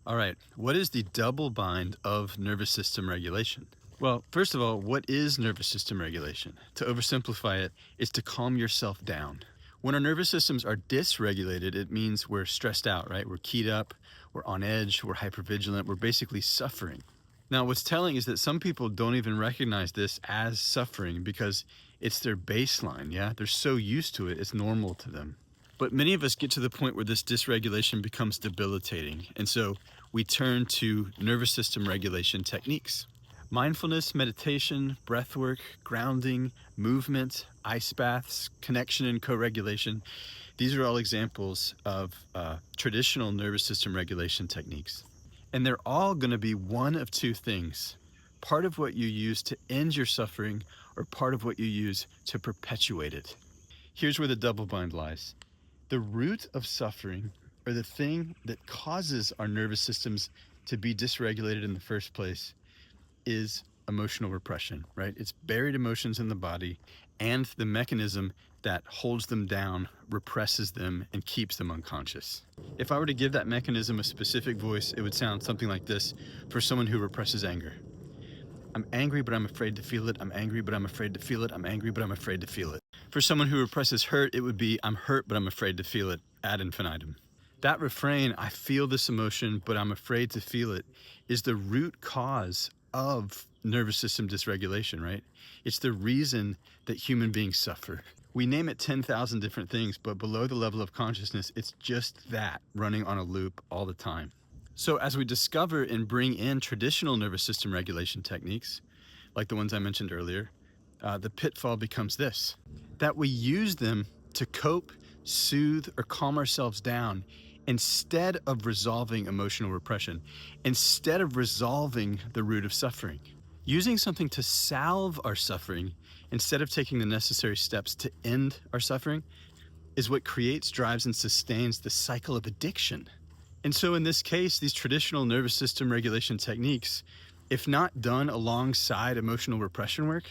All right, what is the double bind of nervous system regulation? Well, first of all, what is nervous system regulation? To oversimplify it, is to calm yourself down. When our nervous systems are dysregulated, it means we're stressed out, right? We're keyed up, we're on edge, we're hypervigilant, we're basically suffering. Now, what's telling is that some people don't even recognize this as suffering because it's their baseline, yeah? They're so used to it, it's normal to them. But many of us get to the point where this dysregulation becomes debilitating. And so we turn to nervous system regulation techniques. Mindfulness, meditation, breath work, grounding, movement, ice baths, connection and co-regulation. These are all examples of traditional nervous system regulation techniques. And they're all going to be one of two things. Part of what you use to end your suffering or part of what you use to perpetuate it. Here's where the double bind lies. The root of suffering, or the thing that causes our nervous systems to be dysregulated in the first place, is emotional repression, right? It's buried emotions in the body, and the mechanism that holds them down, represses them, and keeps them unconscious. If I were to give that mechanism a specific voice, it would sound something like this for someone who represses anger. I'm angry, but I'm afraid to feel it. I'm angry, but I'm afraid to feel it. I'm angry, but I'm afraid to feel it. For someone who represses hurt, it would be, I'm hurt, but I'm afraid to feel it, ad infinitum. That refrain, I feel this emotion, but I'm afraid to feel it, is the root cause of nervous system dysregulation, right? It's the reason that human beings suffer. We name it 10,000 different things, but below the level of consciousness, it's just that running on a loop all the time. So as we discover and bring in traditional nervous system regulation techniques, like the ones I mentioned earlier, the pitfall becomes this, that we use them to cope, soothe, or calm ourselves down instead of resolving emotional repression, instead of resolving the root of suffering. Using something to salve our suffering instead of taking the necessary steps to end our suffering is what creates, drives, and sustains the cycle of addiction. And so in this case, these traditional nervous system regulation techniques, if not done alongside emotional repression work,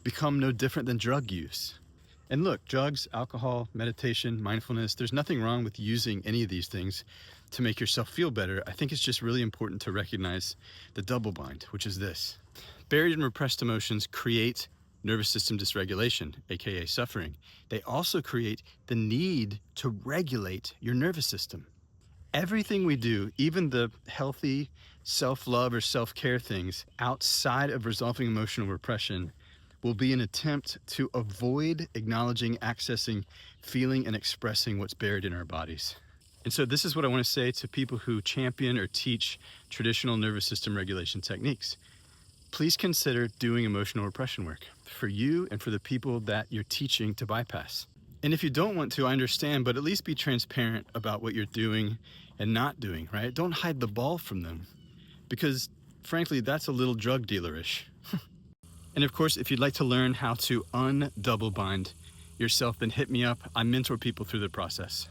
become no different than drug use. And look, drugs, alcohol, meditation, mindfulness, there's nothing wrong with using any of these things to make yourself feel better. I think it's just really important to recognize the double bind, which is this. Buried and repressed emotions create nervous system dysregulation, aka suffering. They also create the need to regulate your nervous system. Everything we do, even the healthy self-love or self-care things outside of resolving emotional repression, will be an attempt to avoid acknowledging, accessing, feeling, and expressing what's buried in our bodies. And so this is what I want to say to people who champion or teach traditional nervous system regulation techniques. Please consider doing emotional repression work for you and for the people that you're teaching to bypass. And if you don't want to, I understand, but at least be transparent about what you're doing and not doing, right? Don't hide the ball from them, because frankly, that's a little drug dealer-ish. And of course, if you'd like to learn how to undouble bind yourself, then hit me up. I mentor people through the process.